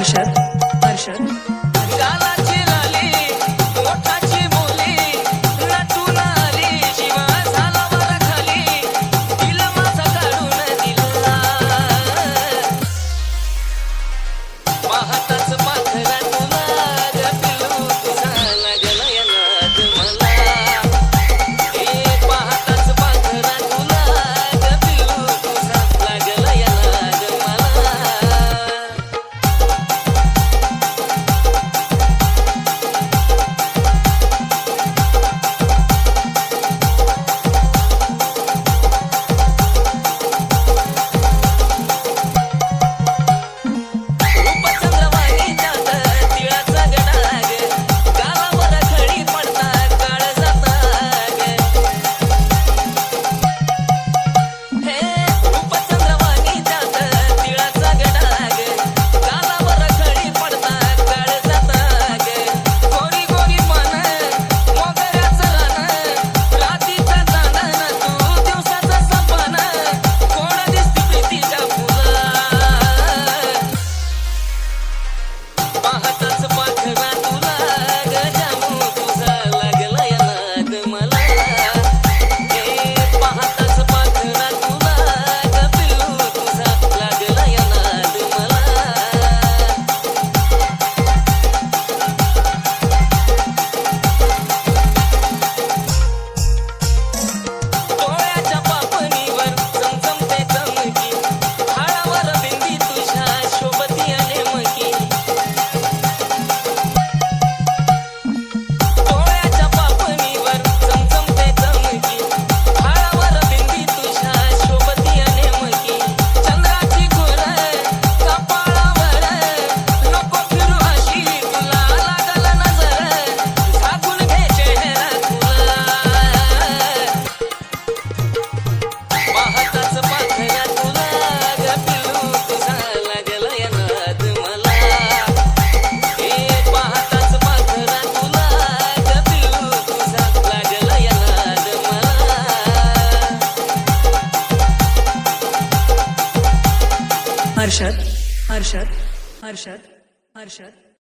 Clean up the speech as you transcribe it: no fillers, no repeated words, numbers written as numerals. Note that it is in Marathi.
हर्षद हर्षद गालाची लाली ओठाची बोली नटून आली शिवा झाला वर खाली दिल माझं काढून दिला पाहताच पाखरा तुला ग पिलू तुझा लागला या नाद मला पाहताच पाखरा तुला ग पिलू तुझा लागला या नाद मला हर्षद हर्षद हर्षद हर्षद